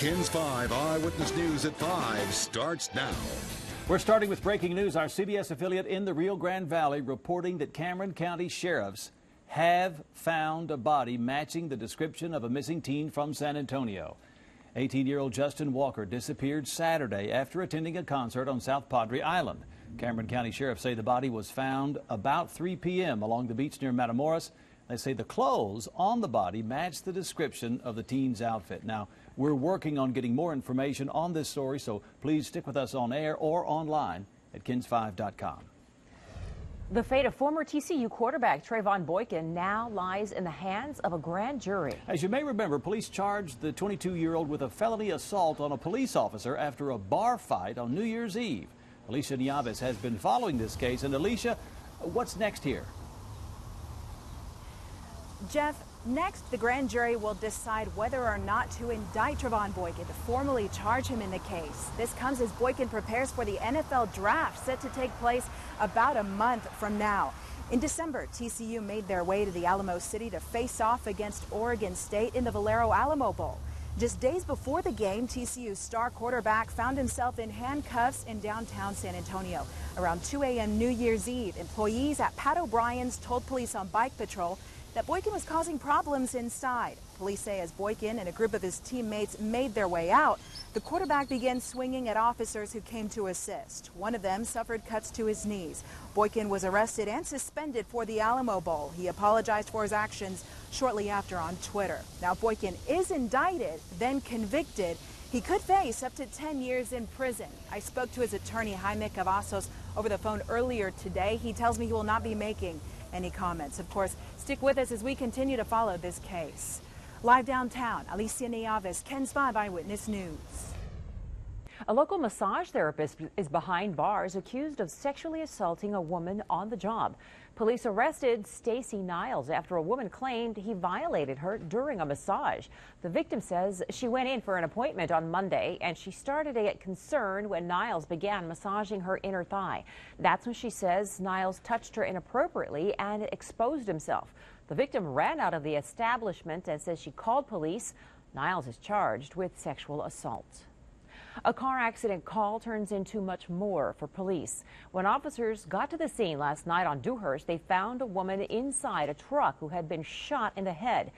KENS 5 Eyewitness News at 5 starts now. We're starting with breaking news. Our CBS affiliate in the Rio Grande Valley reporting that Cameron County sheriffs have found a body matching the description of a missing teen from San Antonio. 18-year-old Justin Walker disappeared Saturday after attending a concert on South Padre Island. Cameron County sheriffs say the body was found about 3 p.m. along the beach near Matamoros. They say the clothes on the body match the description of the teen's outfit. Now, we're working on getting more information on this story, so please stick with us on air or online at KENS5.com. The fate of former TCU quarterback Trevone Boykin now lies in the hands of a grand jury. As you may remember, police charged the 22-year-old with a felony assault on a police officer after a bar fight on New Year's Eve. Alicia Nieves has been following this case. And Alicia, what's next here? Jeff, next the grand jury will decide whether or not to indict Trevone Boykin to formally charge him in the case. This comes as Boykin prepares for the NFL draft set to take place about a month from now. In December, TCU made their way to the Alamo City to face off against Oregon State in the Valero Alamo Bowl. Just days before the game, TCU's star quarterback found himself in handcuffs in downtown San Antonio. Around 2 a.m. New Year's Eve, employees at Pat O'Brien's told police on bike patrol that Boykin was causing problems inside. Police say as Boykin and a group of his teammates made their way out, the quarterback began swinging at officers who came to assist. One of them suffered cuts to his knees. Boykin was arrested and suspended for the Alamo Bowl. He apologized for his actions shortly after on Twitter. Now Boykin is indicted, then convicted. He could face up to 10 years in prison. I spoke to his attorney, Jaime Cavazos, over the phone earlier today. He tells me he will not be making any comments. Of course, stick with us as we continue to follow this case. Live downtown, Alicia Nieves, KENS 5 Eyewitness News. A local massage therapist is behind bars accused of sexually assaulting a woman on the job. Police arrested Stacy Niles after a woman claimed he violated her during a massage. The victim says she went in for an appointment on Monday and she started to get concerned when Niles began massaging her inner thigh. That's when she says Niles touched her inappropriately and exposed himself. The victim ran out of the establishment and says she called police. Niles is charged with sexual assault. A car accident call turns into much more for police. When officers got to the scene last night on Dewhurst, they found a woman inside a truck who had been shot in the head.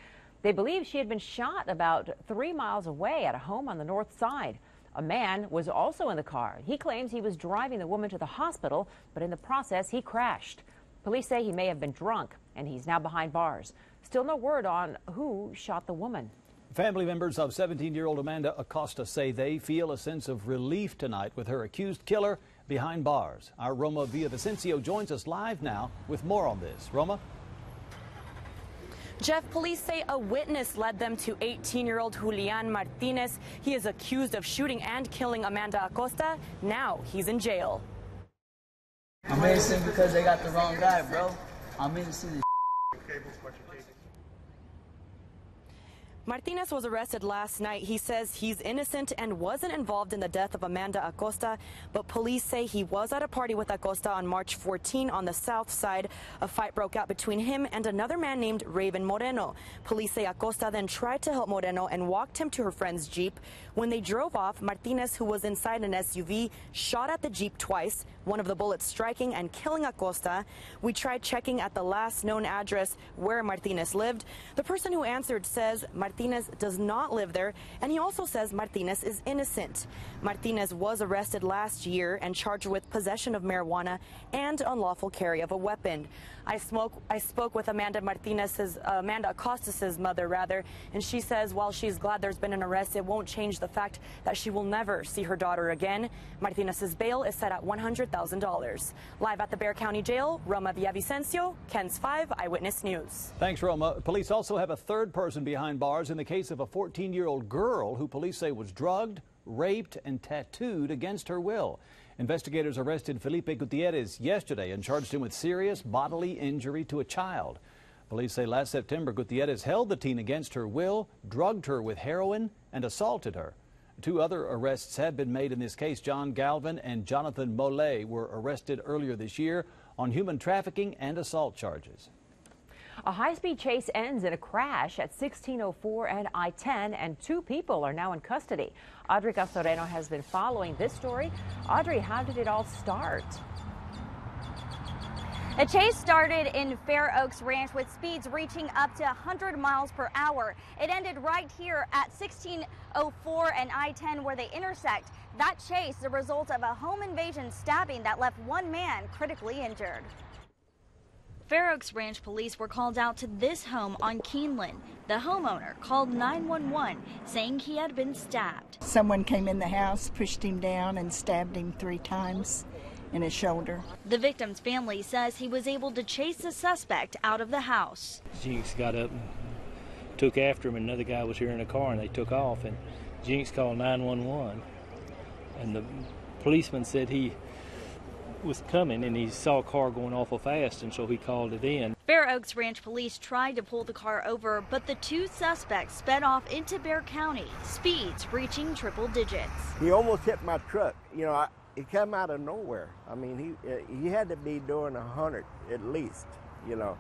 They believe she had been shot about 3 miles away at a home on the north side. A man was also in the car. He claims he was driving the woman to the hospital, but in the process he crashed. Police say he may have been drunk, and he's now behind bars. Still no word on who shot the woman. Family members of 17-year-old Amanda Acosta say they feel a sense of relief tonight with her accused killer behind bars. Our Roma Villavicencio joins us live now with more on this. Roma? Jeff, police say a witness led them to 18-year-old Julian Martinez. He is accused of shooting and killing Amanda Acosta. Now he's in jail. I'm innocent because they got the wrong guy, bro. I'm innocent. Martinez was arrested last night. He says he's innocent and wasn't involved in the death of Amanda Acosta, but police say he was at a party with Acosta on March 14 on the south side. A fight broke out between him and another man named Raven Moreno. Police say Acosta then tried to help Moreno and walked him to her friend's Jeep. When they drove off, Martinez, who was inside an SUV, shot at the Jeep twice, one of the bullets striking and killing Acosta. We tried checking at the last known address where Martinez lived. The person who answered says Martinez does not live there, and he also says Martinez is innocent. Martinez was arrested last year and charged with possession of marijuana and unlawful carry of a weapon. I spoke with Amanda Acosta's mother, and she says while she's glad there's been an arrest, it won't change the fact that she will never see her daughter again. Martinez's bail is set at $100,000. Live at the Bexar County Jail, Roma Villavicencio, KENS 5 Eyewitness News. Thanks, Roma. Police also have a third person behind bars in the case of a 14-year-old girl who police say was drugged, raped, and tattooed against her will. Investigators arrested Felipe Gutierrez yesterday and charged him with serious bodily injury to a child. Police say last September, Gutierrez held the teen against her will, drugged her with heroin, and assaulted her. 2 other arrests had been made in this case. John Galvin and Jonathan Mollet were arrested earlier this year on human trafficking and assault charges. A high-speed chase ends in a crash at 1604 and I-10, and 2 people are now in custody. Audrey Castoreno has been following this story. Audrey, how did it all start? The chase started in Fair Oaks Ranch with speeds reaching up to 100 miles per hour. It ended right here at 1604 and I-10 where they intersect. That chase, the result of a home invasion stabbing that left 1 man critically injured. Fair Oaks Ranch police were called out to this home on Keeneland. The homeowner called 911 saying he had been stabbed. Someone came in the house, pushed him down and stabbed him 3 times in his shoulder. The victim's family says he was able to chase the suspect out of the house. Jinx got up and took after him, and another guy was here in a car, and they took off, and Jinx called 911, and the policeman said he was coming and he saw a car going awful fast, and so he called it in. Fair Oaks Ranch police tried to pull the car over, but the 2 suspects sped off into Bexar County, speeds reaching triple digits. He almost hit my truck. You know, he came out of nowhere. I mean, he had to be doing 100 at least, you know.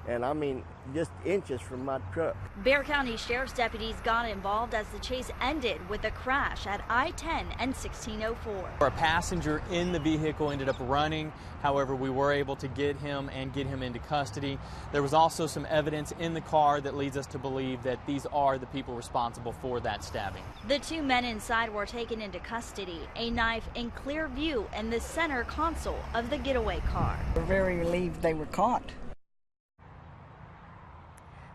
And I mean, just inches from my truck. Bexar County Sheriff's deputies got involved as the chase ended with a crash at I-10 and 1604. A passenger in the vehicle ended up running. However, we were able to get him into custody. There was also some evidence in the car that leads us to believe that these are the people responsible for that stabbing. The 2 men inside were taken into custody. A knife in clear view in the center console of the getaway car. We're very relieved they were caught.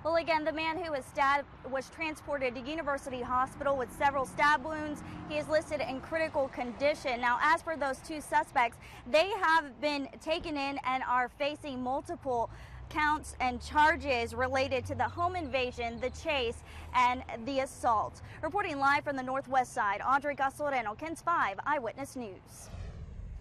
Well, again, the man who was stabbed was transported to University Hospital with several stab wounds. He is listed in critical condition. Now, as for those 2 suspects, they have been taken in and are facing multiple counts and charges related to the home invasion, the chase, and the assault. Reporting live from the Northwest Side, Audrey Castoreno, KENS 5 Eyewitness News.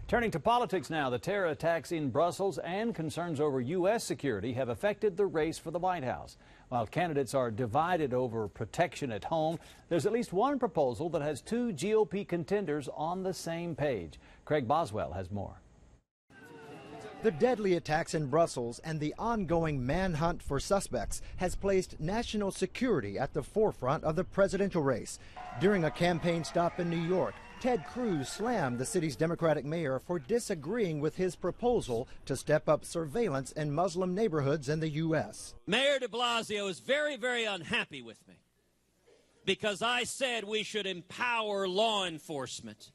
Turning to politics now, the terror attacks in Brussels and concerns over U.S. security have affected the race for the White House. While candidates are divided over protection at home, there's at least one proposal that has 2 GOP contenders on the same page. Craig Boswell has more. The deadly attacks in Brussels and the ongoing manhunt for suspects has placed national security at the forefront of the presidential race. During a campaign stop in New York, Ted Cruz slammed the city's Democratic mayor for disagreeing with his proposal to step up surveillance in Muslim neighborhoods in the U.S. Mayor de Blasio is very, very unhappy with me because I said we should empower law enforcement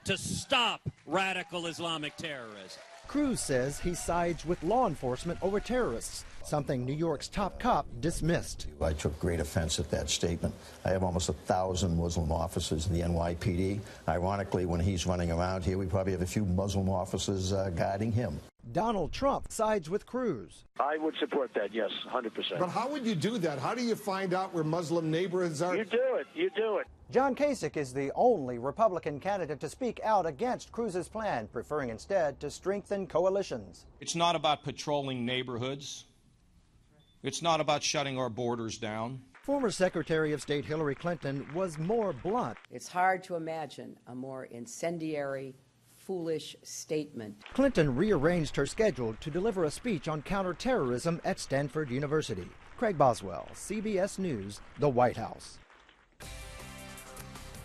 to stop radical Islamic terrorism. Cruz says he sides with law enforcement over terrorists, something New York's top cop dismissed. I took great offense at that statement. I have almost 1,000 Muslim officers in the NYPD. Ironically, when he's running around here, we probably have a few Muslim officers guiding him. Donald Trump sides with Cruz. I would support that, yes, 100%. But how would you do that? How do you find out where Muslim neighborhoods are? You do it. You do it. John Kasich is the only Republican candidate to speak out against Cruz's plan, preferring instead to strengthen coalitions. It's not about patrolling neighborhoods. It's not about shutting our borders down. Former Secretary of State Hillary Clinton was more blunt. It's hard to imagine a more incendiary, foolish statement. Clinton rearranged her schedule to deliver a speech on counterterrorism at Stanford University. Craig Boswell, CBS News, the White House.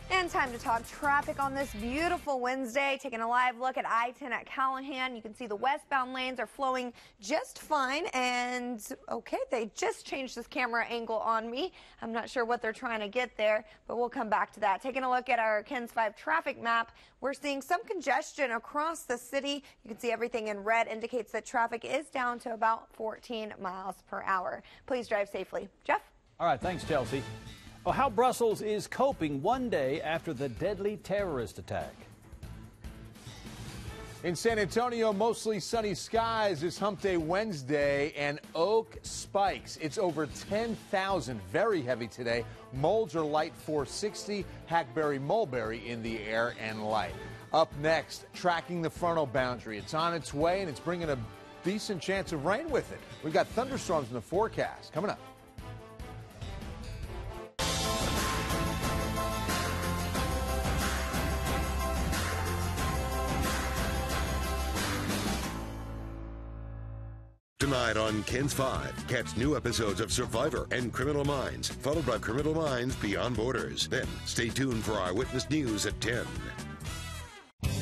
And time to talk traffic on this beautiful Wednesday. Taking a live look at I-10 at Callahan. You can see the westbound lanes are flowing just fine. And okay, they just changed this camera angle on me. I'm not sure what they're trying to get there, but we'll come back to that. Taking a look at our KENS 5 traffic map, we're seeing some congestion across the city. You can see everything in red indicates that traffic is down to about 14 miles per hour. Please drive safely. Jeff? All right, thanks, Chelsea. Well, how Brussels is coping one day after the deadly terrorist attack. In San Antonio, mostly sunny skies this Hump Day Wednesday, and oak spikes. It's over 10,000, very heavy today. Molds are light 460, hackberry mulberry in the air and light. Up next, tracking the frontal boundary. It's on its way, and it's bringing a decent chance of rain with it. We've got thunderstorms in the forecast coming up. tonight on KENS 5. Catch new episodes of Survivor and Criminal Minds, followed by Criminal Minds Beyond Borders. Then stay tuned for Eyewitness News at 10.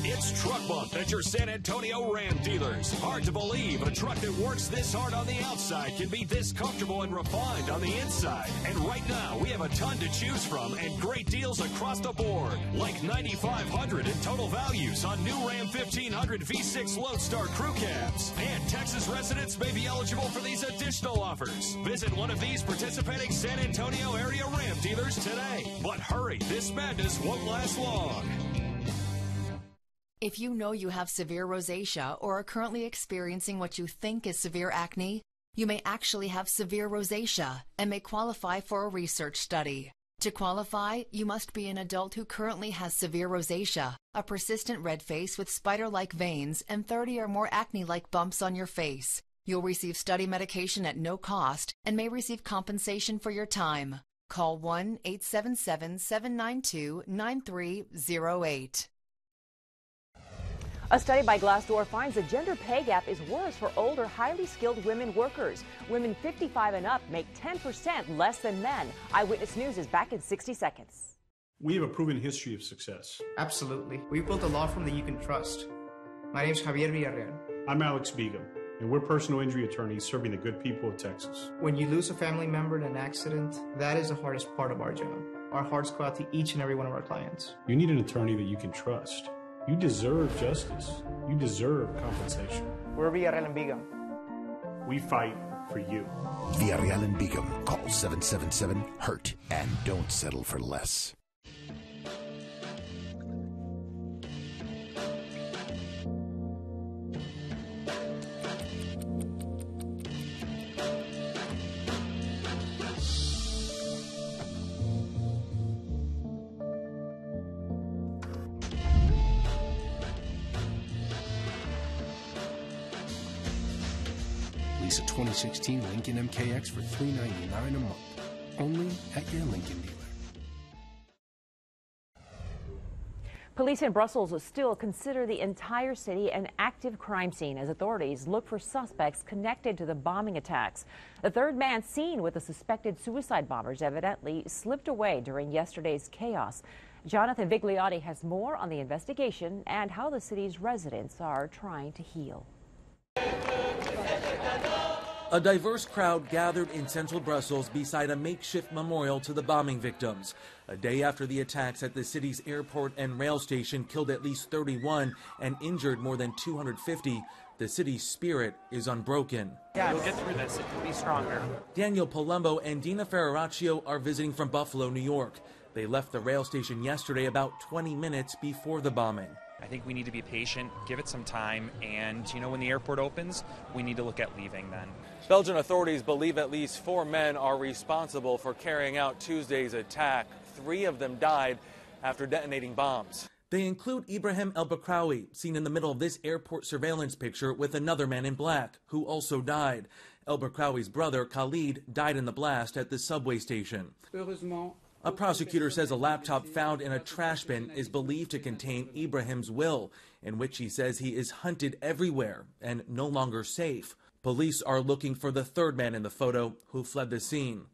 It's Truck Month at your San Antonio Ram dealers. Hard to believe a truck that works this hard on the outside can be this comfortable and refined on the inside. And right now, we have a ton to choose from and great deals across the board. Like $9,500 in total values on new Ram 1500 V6 Lodestar crew cabs. And Texas residents may be eligible for these additional offers. Visit one of these participating San Antonio area Ram dealers today. But hurry, this madness won't last long. If you know you have severe rosacea or are currently experiencing what you think is severe acne, you may actually have severe rosacea and may qualify for a research study. To qualify, you must be an adult who currently has severe rosacea, a persistent red face with spider-like veins, and 30 or more acne-like bumps on your face. You'll receive study medication at no cost and may receive compensation for your time. Call 1-877-792-9308. A study by Glassdoor finds the gender pay gap is worse for older, highly skilled women workers. Women 55 and up make 10% less than men. Eyewitness News is back in 60 seconds. We have a proven history of success. Absolutely. We've built a law firm that you can trust. My name is Javier Villarreal. I'm Alex Begum, and we're personal injury attorneys serving the good people of Texas. When you lose a family member in an accident, that is the hardest part of our job. Our hearts go out to each and every one of our clients. You need an attorney that you can trust. You deserve justice. You deserve compensation. We're Villarreal and Begum. We fight for you. Villarreal and Begum. Call 777-HURT and don't settle for less. Lease a 2016 Lincoln MKX for $399 a month. Only at your Lincoln dealer. Police in Brussels still consider the entire city an active crime scene as authorities look for suspects connected to the bombing attacks. The third man seen with the suspected suicide bombers evidently slipped away during yesterday's chaos. Jonathan Vigliotti has more on the investigation and how the city's residents are trying to heal. A diverse crowd gathered in central Brussels beside a makeshift memorial to the bombing victims. A day after the attacks at the city's airport and rail station killed at least 31 and injured more than 250, the city's spirit is unbroken. Yeah, we'll get through this. It can be stronger. Daniel Palumbo and Dina Ferraraccio are visiting from Buffalo, New York. They left the rail station yesterday about 20 minutes before the bombing. I think we need to be patient, give it some time, and, when the airport opens, we need to look at leaving then. Belgian authorities believe at least 4 men are responsible for carrying out Tuesday's attack. 3 of them died after detonating bombs. They include Ibrahim El Bakraoui, seen in the middle of this airport surveillance picture with another man in black, who also died. El Bakraoui's brother, Khalid, died in the blast at the subway station. A prosecutor says a laptop found in a trash bin is believed to contain Ibrahim's will, in which he says he is hunted everywhere and no longer safe. Police are looking for the third man in the photo who fled the scene.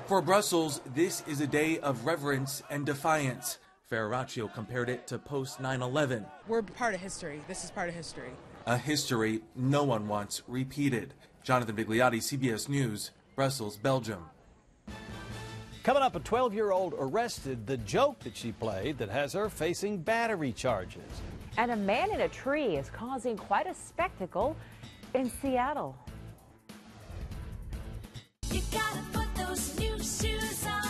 For Brussels, this is a day of reverence and defiance. Ferraraccio compared it to post 9/11. We're part of history. This is part of history. A history no one wants repeated. Jonathan Vigliotti, CBS News, Brussels, Belgium. Coming up, a 12-year-old arrested the joke that she played that has her facing battery charges. And a man in a tree is causing quite a spectacle in Seattle. You gotta put those new shoes on,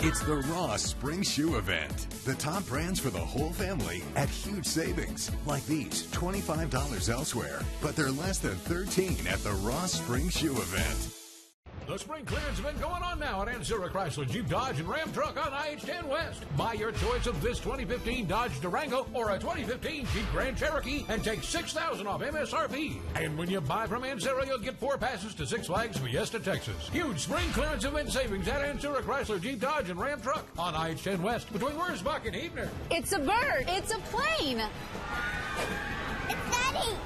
It's the Ross Spring Shoe Event. The top brands for the whole family at huge savings. Like these, $25 elsewhere, but they're less than $13 at the Ross Spring Shoe Event. The spring clearance event going on now at Ancira Chrysler Jeep Dodge and Ram Truck on IH-10 West. Buy your choice of this 2015 Dodge Durango or a 2015 Jeep Grand Cherokee and take $6,000 off MSRP. And when you buy from Ancira, you'll get 4 passes to Six Flags Fiesta, Texas. Huge spring clearance event savings at Ancira Chrysler Jeep Dodge and Ram Truck on IH-10 West between Wurzbach and Hebner. It's a bird. It's a plane. It's Daddy.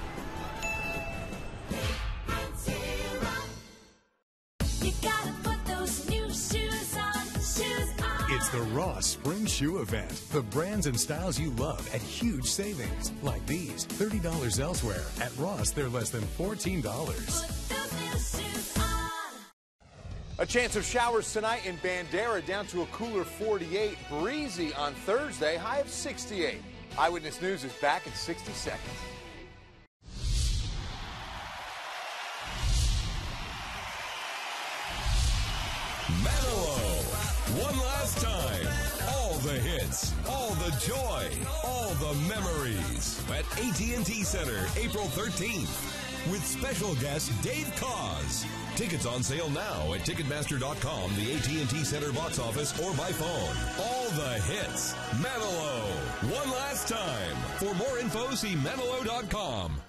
The Ross Spring Shoe Event. The brands and styles you love at huge savings. Like these, $30 elsewhere. At Ross, they're less than $14. A chance of showers tonight in Bandera, down to a cooler 48. Breezy on Thursday, high of 68. Eyewitness News is back in 60 seconds. Manilow, one last time. All the hits, all the joy, all the memories at AT&T Center, April 13th. With special guest Dave Koz. Tickets on sale now at Ticketmaster.com, the AT&T Center box office, or by phone. All the hits. Manilow. One last time. For more info, see Manilow.com.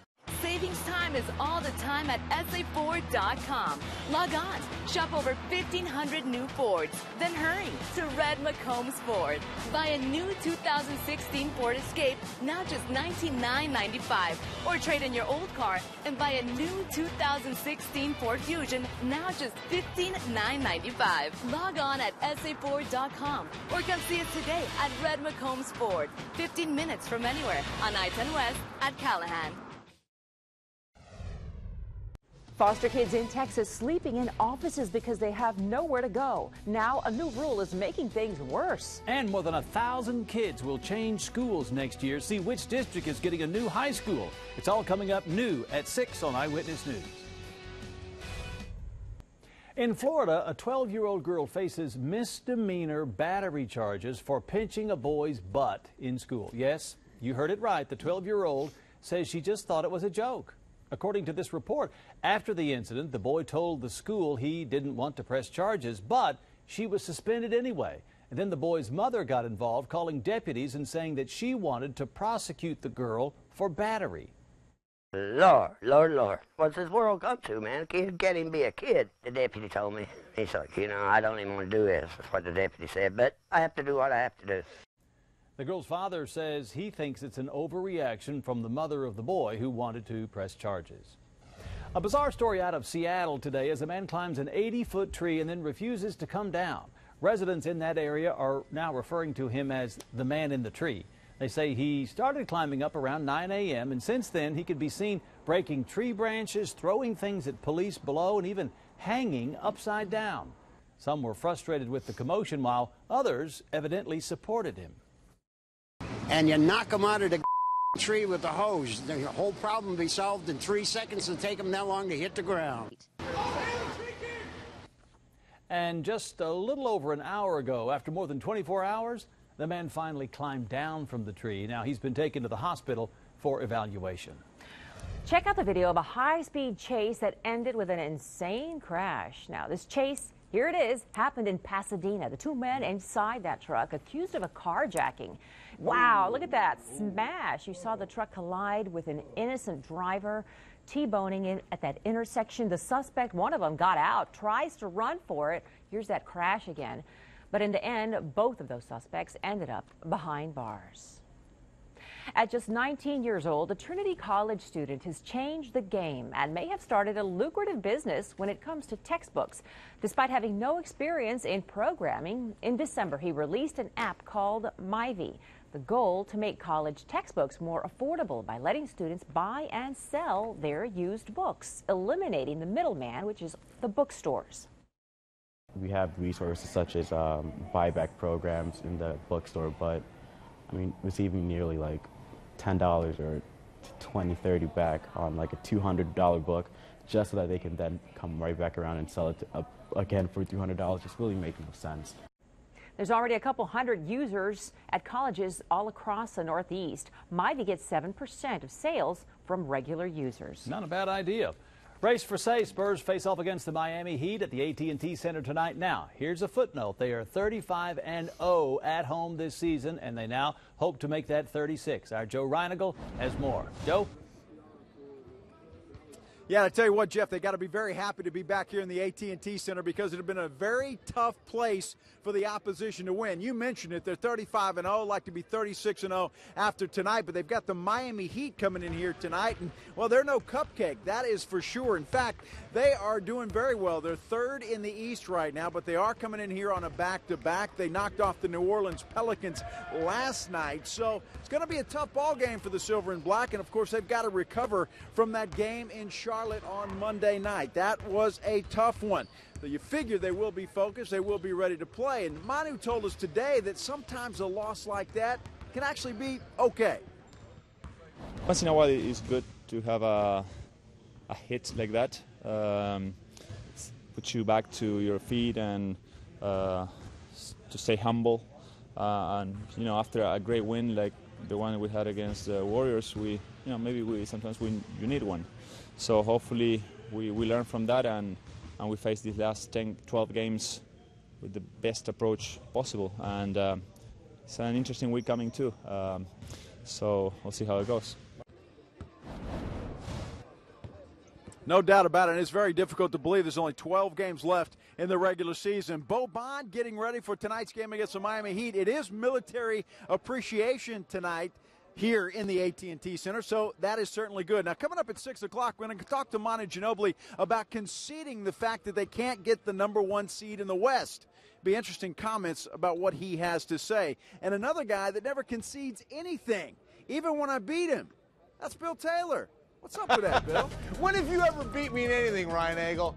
Savings time is all the time at SAFord.com. Log on, shop over 1,500 new Fords, then hurry to Red McCombs Ford. Buy a new 2016 Ford Escape, now just $19,995. Or trade in your old car and buy a new 2016 Ford Fusion, now just $15,995. Log on at SAFord.com or come see us today at Red McCombs Ford, 15 minutes from anywhere on I-10 West at Callahan. Foster kids in Texas sleeping in offices because they have nowhere to go. Now, a new rule is making things worse. And more than 1,000 kids will change schools next year. See which district is getting a new high school. It's all coming up new at 6 on Eyewitness News. In Florida, a 12-year-old girl faces misdemeanor battery charges for pinching a boy's butt in school. Yes, you heard it right. The 12-year-old says she just thought it was a joke. According to this report, after the incident, the boy told the school he didn't want to press charges, but she was suspended anyway. And then the boy's mother got involved, calling deputies and saying that she wanted to prosecute the girl for battery. Lord, Lord, Lord. What's this world come to, man? A kid can't even be a kid, the deputy told me. He's like, I don't even want to do this. That's what the deputy said, but I have to do what I have to do. The girl's father says he thinks it's an overreaction from the mother of the boy who wanted to press charges. A bizarre story out of Seattle today as a man climbs an 80-foot tree and then refuses to come down. Residents in that area are now referring to him as the man in the tree. They say he started climbing up around 9 a.m. and since then he could be seen breaking tree branches, throwing things at police below, and even hanging upside down. Some were frustrated with the commotion while others evidently supported him. And you knock them out of the tree with the hose. The whole problem will be solved in 3 seconds. It'll take them that long to hit the ground. And just a little over an hour ago, after more than 24 hours, the man finally climbed down from the tree. Now he's been taken to the hospital for evaluation. Check out the video of a high-speed chase that ended with an insane crash. Now this chase, here it is, happened in Pasadena. The two men inside that truck accused of a carjacking. Wow, look at that smash. You saw the truck collide with an innocent driver, T-boning in at that intersection. The suspect, one of them, got out, tries to run for it. Here's that crash again. But in the end, both of those suspects ended up behind bars. At just 19 years old, a Trinity College student has changed the game and may have started a lucrative business when it comes to textbooks. Despite having no experience in programming, in December he released an app called Myvi. The goal to make college textbooks more affordable by letting students buy and sell their used books, eliminating the middleman, which is the bookstores. We have resources such as buyback programs in the bookstore, but receiving nearly like $10 or $20, $30 back on like a $200 book just so that they can then come right back around and sell it again for $300 just really making no sense. There's already a couple hundred users at colleges all across the Northeast. Myvi gets 7% of sales from regular users. Not a bad idea. Race for say, Spurs face off against the Miami Heat at the AT&T Center tonight. Now, here's a footnote. They are 35-0 at home this season, and they now hope to make that 36. Our Joe Reinagle has more. Joe? Yeah, I tell you what, Jeff, they got to be very happy to be back here in the AT&T Center because it had been a very tough place for the opposition to win. You mentioned it. They're 35-0, like to be 36-0 after tonight, but they've got the Miami Heat coming in here tonight, and, well, they're no cupcake. That is for sure. In fact, they are doing very well. They're third in the East right now, but they are coming in here on a back-to-back. They knocked off the New Orleans Pelicans last night, so it's going to be a tough ball game for the Silver and Black, and, of course, they've got to recover from that game in Charlotte on Monday night. That was a tough one. So you figure they will be focused, they will be ready to play. And Manu told us today that sometimes a loss like that can actually be okay. Once in a while it's good to have a hit like that. Put you back to your feet and to stay humble. And after a great win like the one we had against the Warriors, sometimes you need one. So hopefully we learn from that and we face these last 10, 12 games with the best approach possible. And it's an interesting week coming too. So we'll see how it goes. No doubt about it. And it's very difficult to believe there's only 12 games left in the regular season. Bo Bond getting ready for tonight's game against the Miami Heat. It is Military Appreciation tonight here in the AT&T Center, so that is certainly good. Now, coming up at 6 o'clock, we're going to talk to Manu Ginobili about conceding the fact that they can't get the #1 seed in the West. Be interesting comments about what he has to say. And another guy that never concedes anything, even when I beat him, that's Bill Taylor. What's up with that, Bill? When have you ever beat me in anything, Ryan Eagle?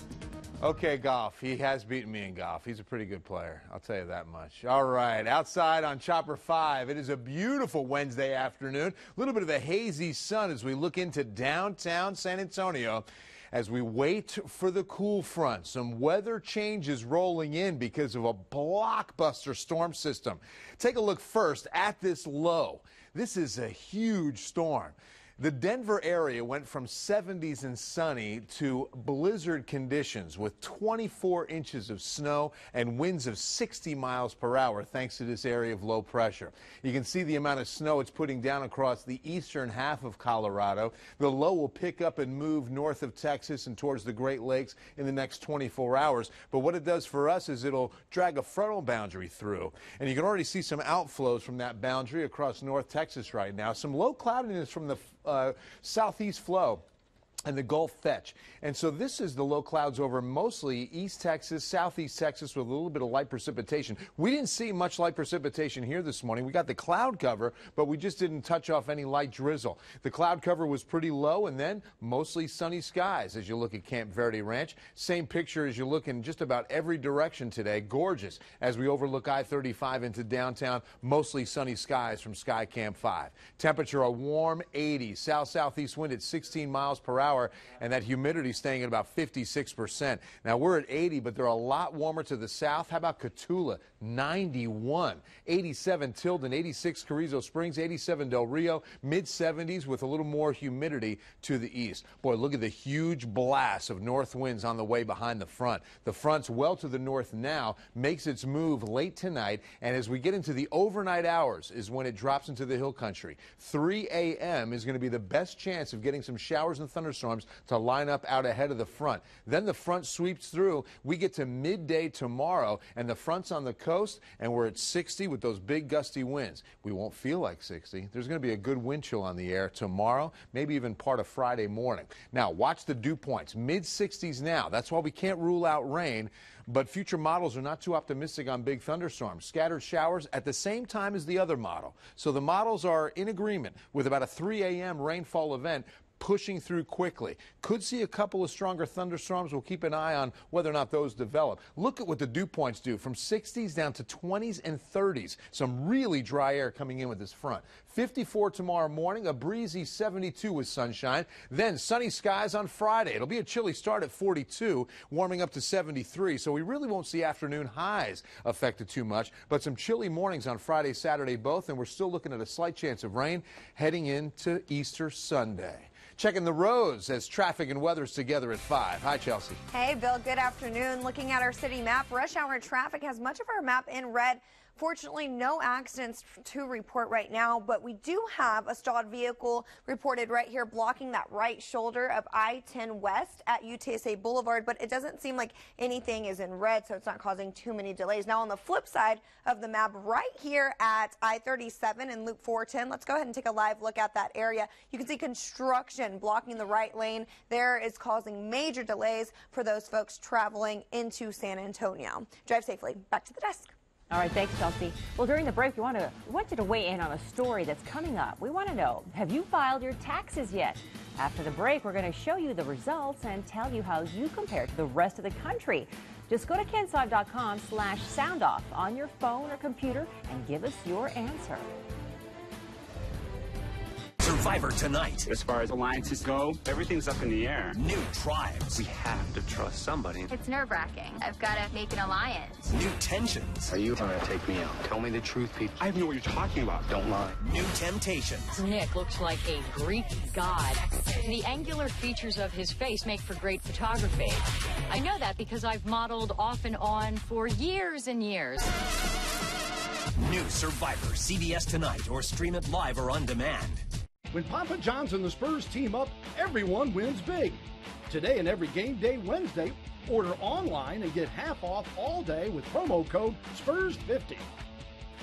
Okay, golf. He has beaten me in golf. He's a pretty good player. I'll tell you that much. All right, outside on Chopper 5, it is a beautiful Wednesday afternoon. A little bit of a hazy sun as we look into downtown San Antonio as we wait for the cool front. Some weather changes rolling in because of a blockbuster storm system. Take a look first at this low. This is a huge storm. The Denver area went from 70s and sunny to blizzard conditions with 24 inches of snow and winds of 60 miles per hour thanks to this area of low pressure. You can see the amount of snow it's putting down across the eastern half of Colorado. The low will pick up and move north of Texas and towards the Great Lakes in the next 24 hours. But what it does for us is it'll drag a frontal boundary through. And you can already see some outflows from that boundary across North Texas right now. Some low cloudiness from the southeast flow and the Gulf Fetch. And so this is the low clouds over mostly East Texas, Southeast Texas with a little bit of light precipitation. We didn't see much light precipitation here this morning. We got the cloud cover, but we just didn't touch off any light drizzle. The cloud cover was pretty low, and then mostly sunny skies as you look at Camp Verde Ranch. Same picture as you look in just about every direction today. Gorgeous as we overlook I-35 into downtown. Mostly sunny skies from Sky Camp 5. Temperature a warm 80. South-southeast wind at 16 miles per hour. And that humidity staying at about 56%. Now, we're at 80, but they're a lot warmer to the south. How about Cotulla? 91. 87 Tilden, 86 Carrizo Springs, 87 Del Rio, mid-70s with a little more humidity to the east. Boy, look at the huge blast of north winds on the way behind the front. The front's well to the north now, makes its move late tonight, and as we get into the overnight hours is when it drops into the hill country. 3 a.m. is going to be the best chance of getting some showers and thunderstorms to line up out ahead of the front. Then the front sweeps through. We get to midday tomorrow, and the front's on the coast, and we're at 60 with those big gusty winds. We won't feel like 60. There's going to be a good wind chill on the air tomorrow, maybe even part of Friday morning. Now, watch the dew points. Mid-60s now. That's why we can't rule out rain, but future models are not too optimistic on big thunderstorms. Scattered showers at the same time as the other model. So the models are in agreement with about a 3 a.m. rainfall event pushing through quickly. Could see a couple of stronger thunderstorms. We'll keep an eye on whether or not those develop. Look at what the dew points do, from 60s down to 20s and 30s. Some really dry air coming in with this front. 54 tomorrow morning, a breezy 72 with sunshine. Then sunny skies on Friday. It'll be a chilly start at 42, warming up to 73. So we really won't see afternoon highs affected too much, but some chilly mornings on Friday, Saturday both, and we're still looking at a slight chance of rain heading into Easter Sunday. Checking the roads as traffic and weather's together at 5. Hi, Chelsea. Hey, Bill. Good afternoon. Looking at our city map, rush hour traffic has much of our map in red Fortunately, no accidents to report right now, but we do have a stalled vehicle reported right here blocking that right shoulder of I-10 West at UTSA Boulevard, but it doesn't seem like anything is in red, so it's not causing too many delays. Now, on the flip side of the map, right here at I-37 and Loop 410, let's go ahead and take a live look at that area. You can see construction blocking the right lane. There is causing major delays for those folks traveling into San Antonio. Drive safely. Back to the desk. All right, thanks, Chelsea. Well, during the break, we want you to weigh in on a story that's coming up. We want to know, have you filed your taxes yet? After the break, we're going to show you the results and tell you how you compare to the rest of the country. Just go to kensod.com/soundoff on your phone or computer and give us your answer. Survivor tonight. As far as alliances go, everything's up in the air. New tribes. We have to trust somebody. It's nerve-wracking. I've got to make an alliance. New tensions. Are you trying to take me out? Tell me the truth, people. I know what you're talking about. Don't lie. New temptations. Nick looks like a Greek god. The angular features of his face make for great photography. I know that because I've modeled off and on for years and years. New Survivor, CBS tonight, or stream it live or on demand. When Papa John's and the Spurs team up, everyone wins big. Today and every game day Wednesday, order online and get half off all day with promo code SPURS50.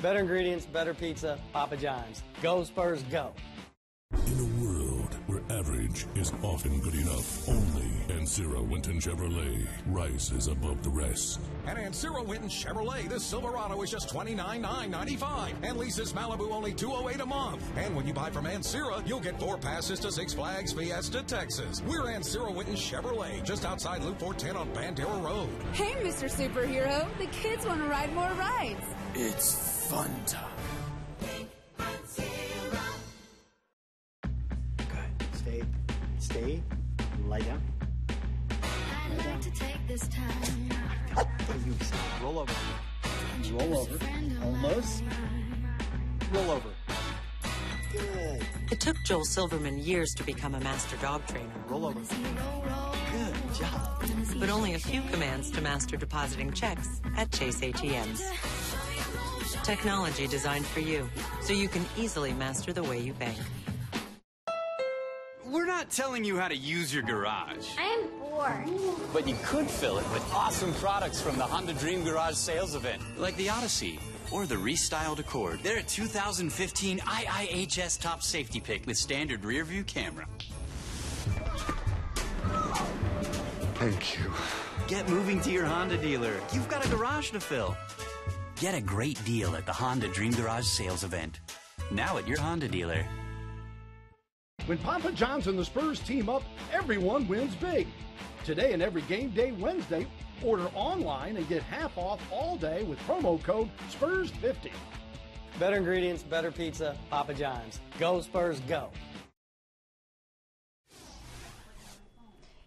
Better ingredients, better pizza, Papa John's. Go Spurs, go. In a world where average is often good enough, only Ancira Winton Chevrolet rises above the rest. At Ancira Winton Chevrolet, the Silverado is just $29,995 and leases Malibu only $208 a month. And when you buy from Ancira, you'll get 4 passes to Six Flags Fiesta, Texas. We're Ancira Winton Chevrolet, just outside Loop 410 on Bandera Road. Hey, Mr. Superhero, the kids want to ride more rides. It's fun time. Stay. Lie down. I'd like to take this time. Roll over. Roll over. Almost. Roll over. Good. It took Joel Silverman years to become a master dog trainer. Roll over. Good job. But only a few commands to master depositing checks at Chase ATMs. Technology designed for you, so you can easily master the way you bank. We're not telling you how to use your garage. I am bored. But you could fill it with awesome products from the Honda Dream Garage sales event. Like the Odyssey or the restyled Accord. They're a 2015 IIHS top safety pick with standard rear view camera. Thank you. Get moving to your Honda dealer. You've got a garage to fill. Get a great deal at the Honda Dream Garage sales event. Now at your Honda dealer. When Papa John's and the Spurs team up, everyone wins big. Today and every game day Wednesday, order online and get half off all day with promo code SPURS50. Better ingredients, better pizza, Papa John's. Go Spurs, go.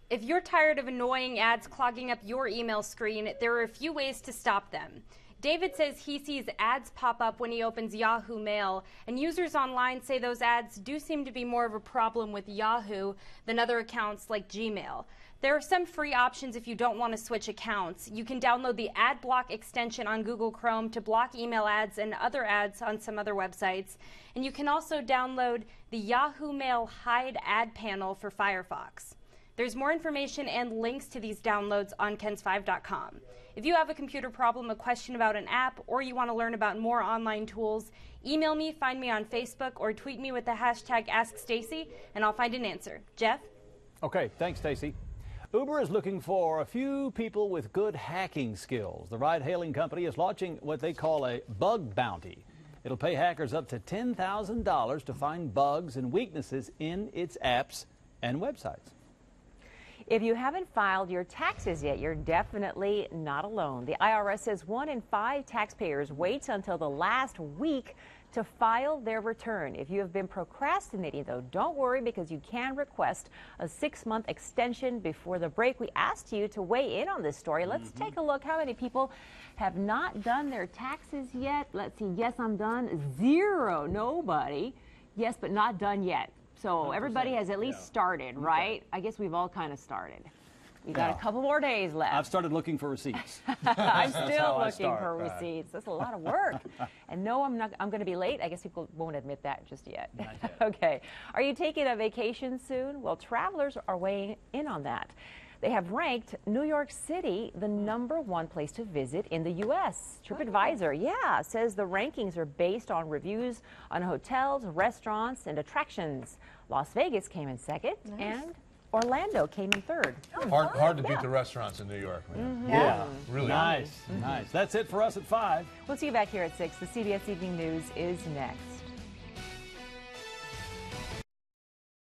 If you're tired of annoying ads clogging up your email screen, there are a few ways to stop them. David says he sees ads pop up when he opens Yahoo Mail, and users online say those ads do seem to be more of a problem with Yahoo than other accounts like Gmail. There are some free options if you don't want to switch accounts. You can download the AdBlock extension on Google Chrome to block email ads and other ads on some other websites. And you can also download the Yahoo Mail Hide Ad Panel for Firefox. There's more information and links to these downloads on kens5.com. If you have a computer problem, a question about an app, or you want to learn about more online tools, email me, find me on Facebook, or tweet me with the hashtag AskStacy, and I'll find an answer. Jeff? Okay, thanks, Stacy. Uber is looking for a few people with good hacking skills. The ride-hailing company is launching what they call a bug bounty. It'll pay hackers up to $10,000 to find bugs and weaknesses in its apps and websites. If you haven't filed your taxes yet, you're definitely not alone. The IRS says 1 in 5 taxpayers waits until the last week to file their return. If you have been procrastinating, though, don't worry, because you can request a 6-month extension. Before the break, we asked you to weigh in on this story. Let's take a look how many people have not done their taxes yet. Let's see. Yes, I'm done. 0. Nobody. Yes, but not done yet. So everybody has at least started, right? I guess we've all kind of started. We got a couple more days left. I've started looking for receipts. I'm still looking for receipts. That's a lot of work. And no, I'm going to be late. I guess people won't admit that just yet. Okay. Are you taking a vacation soon? Well, travelers are weighing in on that. They have ranked New York City the #1 place to visit in the U.S. TripAdvisor, says the rankings are based on reviews on hotels, restaurants, and attractions. Las Vegas came in second, and Orlando came in third. Hard to beat the restaurants in New York, man. Yeah. Really. Nice. That's it for us at 5. We'll see you back here at 6. The CBS Evening News is next.